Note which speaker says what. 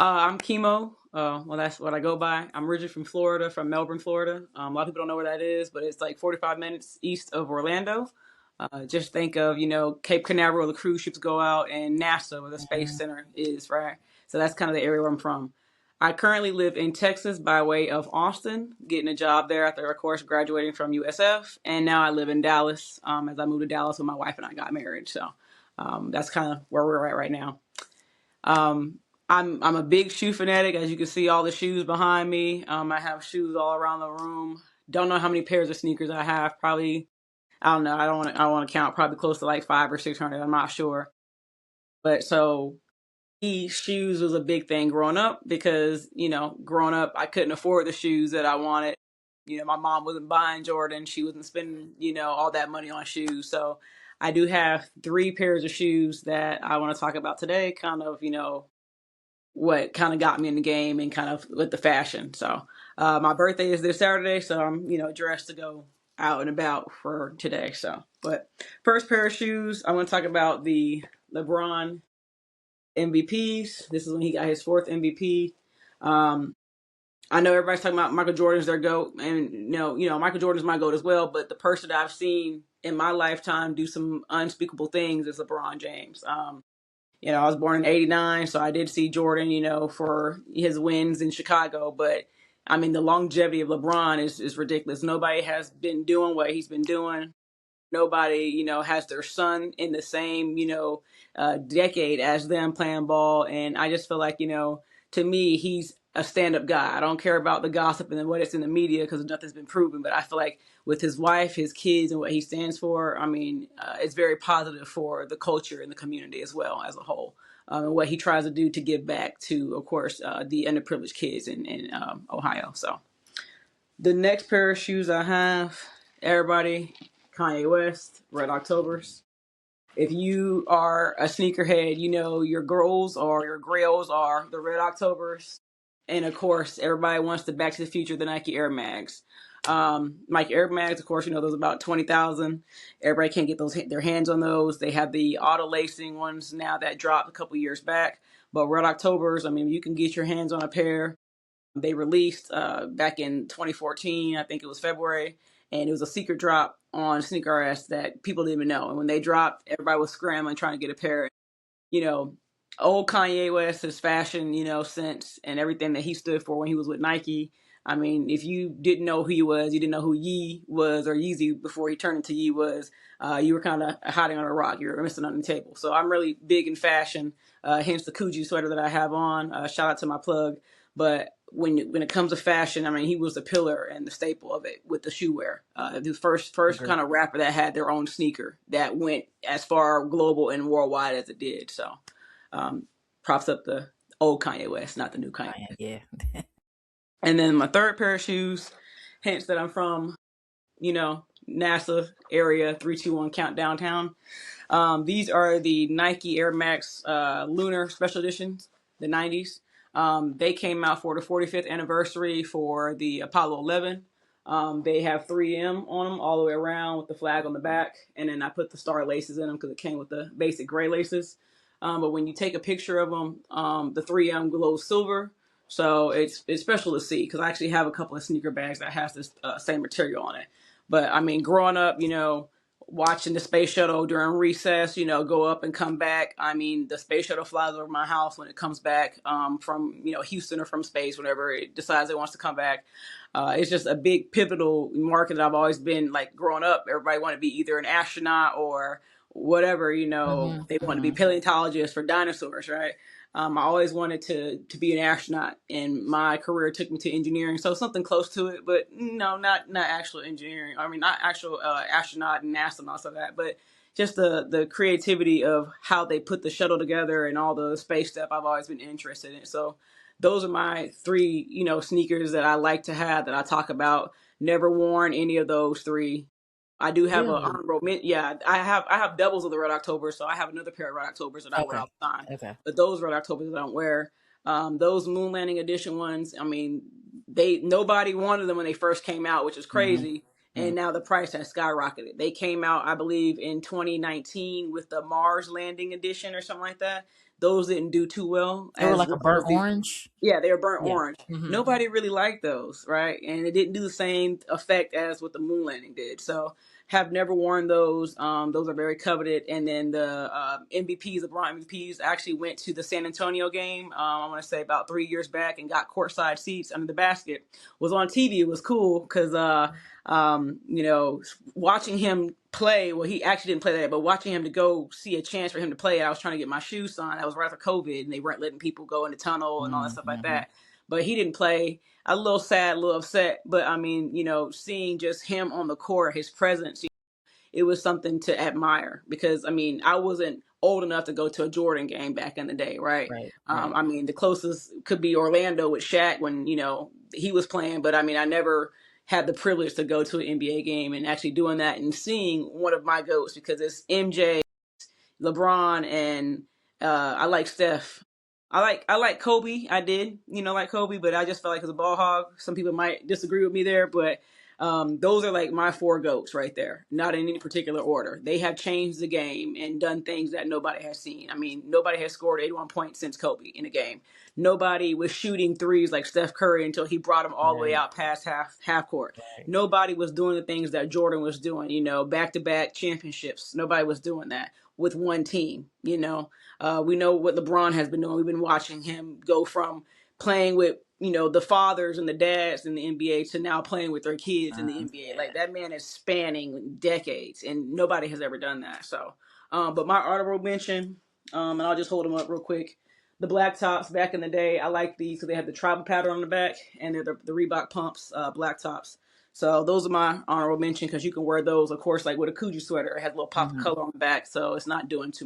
Speaker 1: I'm Kimo. Well, that's what I go by. I'm originally from Florida, from Melbourne, Florida. A lot of people don't know where that is, but it's like 45 minutes east of Orlando. Just think of, Cape Canaveral, where the cruise ships go out, and NASA, where the Space
Speaker 2: Mhm.
Speaker 1: Center is, right? So that's kind of the area where I'm from. I currently live in Texas by way of Austin, getting a job there after, of course, graduating from USF. And now I live in Dallas as I moved to Dallas when my wife and I got married. So that's kind of where we're at right now. Um, I'm a big shoe fanatic, as you can see all the shoes behind me. I have shoes all around the room. Don't know how many pairs of sneakers I have. Probably I don't know. I don't want to count. Probably close to like 500 or 600. I'm not sure. But so these shoes was a big thing growing up because growing up I couldn't afford the shoes that I wanted. My mom wasn't buying Jordan. She wasn't spending all that money on shoes. So I do have three pairs of shoes that I want to talk about today. Kind of what kind of got me in the game and kind of with the fashion. So my birthday is this Saturday, so I'm dressed to go out and about for today. So, but first pair of shoes, I want to talk about the LeBron MVPs. This is when he got his fourth MVP. Um, I know everybody's talking about Michael Jordan's their GOAT, and Michael Jordan's my GOAT as well. But the person that I've seen in my lifetime do some unspeakable things is LeBron James. I was born in '89, so I did see Jordan, for his wins in Chicago. But I mean, the longevity of LeBron is ridiculous. Nobody has been doing what he's been doing. Nobody, has their son in the same, decade as them playing ball. And I just feel like, to me, he's a stand-up guy. I don't care about the gossip and what it's in the media because nothing's been proven. But I feel like with his wife, his kids, and what he stands for, I mean, it's very positive for the culture and the community as well as a whole. And what he tries to do to give back to, of course, the underprivileged kids in Ohio. So the next pair of shoes I have, everybody, Kanye West, Red Octobers. If you are a sneakerhead, your girls or your grails are the Red Octobers. And of course, everybody wants the Back to the Future, the Nike Air Mags. Nike Air Mags, of course, those about 20,000. Everybody can't get their hands on those. They have the auto lacing ones now that dropped a couple years back. But Red Octobers, I mean, you can get your hands on a pair. They released back in 2014, I think it was February, and it was a secret drop on Sneaker RS that people didn't even know. And when they dropped, everybody was scrambling trying to get a pair. You know, Old Kanye West, his fashion, sense and everything that he stood for when he was with Nike. I mean, if you didn't know who he was, you didn't know who Yee was or Yeezy before he turned into Yee was, you were kind of hiding on a rock. You were missing on the table. So I'm really big in fashion, hence the Coogee sweater that I have on. Shout out to my plug. But when it comes to fashion, I mean, he was the pillar and the staple of it with the shoe wear. The first
Speaker 2: Agree.
Speaker 1: kind of rapper that had their own sneaker that went as far global and worldwide as it did. So um, props up the old Kanye West, not the new Kanye.
Speaker 2: Yeah.
Speaker 1: And then my third pair of shoes, hence that I'm from, NASA area 321 count downtown. These are the Nike Air Max Lunar Special Editions, the 90s. They came out for the 45th anniversary for the Apollo 11. They have 3M on them all the way around with the flag on the back. And then I put the star laces in them because it came with the basic gray laces. But when you take a picture of them, the 3M glows silver. So it's special to see because I actually have a couple of sneaker bags that has this same material on it. But I mean, growing up, watching the space shuttle during recess, go up and come back. I mean, the space shuttle flies over my house when it comes back from, Houston or from space, whenever it decides it wants to come back. It's just a big pivotal market that I've always been like growing up. Everybody wanted to be either an astronaut or whatever,
Speaker 2: Hmm.
Speaker 1: they want to be
Speaker 2: Hmm.
Speaker 1: paleontologists for dinosaurs, right? I always wanted to be an astronaut, and my career took me to engineering, so something close to it, but no, not actual engineering. I mean, not actual astronaut and NASA and all of that, but just the creativity of how they put the shuttle together and all the space stuff. I've always been interested in. So those are my three, sneakers that I like to have that I talk about. Never worn any of those three. I do have a
Speaker 2: Really?
Speaker 1: honorable yeah, I have doubles of the Red October, so I have another pair of Red Octobers that I wear
Speaker 2: Okay.
Speaker 1: all the time.
Speaker 2: Okay.
Speaker 1: But those Red Octobers I don't wear. Those Moon Landing Edition ones, I mean, they nobody wanted them when they first came out, which is
Speaker 2: Hmm.
Speaker 1: crazy.
Speaker 2: Hmm.
Speaker 1: And now the price has skyrocketed. They came out, I believe, in 2019 with the Mars Landing Edition or something like that. those didn't do too well
Speaker 2: They were
Speaker 1: as
Speaker 2: like a
Speaker 1: well
Speaker 2: burnt
Speaker 1: as the
Speaker 2: orange.
Speaker 1: yeah, they were burnt
Speaker 2: Yeah.
Speaker 1: orange.
Speaker 2: Hmm.
Speaker 1: Nobody really liked those, right? And it didn't do the same effect as what the moon landing did. So have never worn those. Those are very coveted. And then the MVPs, LeBron MVPs, actually went to the San Antonio game. I want to say about 3 years back and got courtside seats under the basket. Was on TV. It was cool because you know, watching him play. Well, he actually didn't play that, but watching him to go see a chance for him to play. I was trying to get my shoes signed. That was right after COVID, and they weren't letting people go in the tunnel and all that stuff like
Speaker 2: Mm-hmm.
Speaker 1: that. But he didn't play. I was a little sad, a little upset. But I mean, you know, seeing just him on the court, his presence, it was something to admire because I mean I wasn't old enough to go to a Jordan game back in the day, right?
Speaker 2: Right. Right.
Speaker 1: I mean the closest could be Orlando with Shaq when you know he was playing, but I mean I never had the privilege to go to an NBA game and actually doing that and seeing one of my goats because it's MJ, LeBron, and I like Steph. I like Kobe. I did, you know, like Kobe, but I just felt like as a ball hog. Some people might disagree with me there, but those are like my four goats right there. Not in any particular order. They have changed the game and done things that nobody has seen. I mean, nobody has scored 81 points since Kobe in a game. Nobody was shooting threes like Steph Curry until he brought them all the way
Speaker 2: Right.
Speaker 1: out past half court.
Speaker 2: Right.
Speaker 1: Nobody was doing the things that Jordan was doing. You know, back to back championships. Nobody was doing that with one team. You know, we know what LeBron has been doing. We've been watching him go from playing with, you know, the fathers and the dads in the NBA to now playing with their kids in the NBA.
Speaker 2: Yeah.
Speaker 1: Like that man is spanning decades, and nobody has ever done that. So, but my honorable mention, and I'll just hold them up real quick. The black tops back in the day, I like these because they have the tribal pattern on the back, and they're the Reebok pumps, black tops. So those are my honorable mention because you can wear those, of course, like with a Coogee sweater. It has a little pop of
Speaker 2: Hmm.
Speaker 1: color on the back, so it's not doing too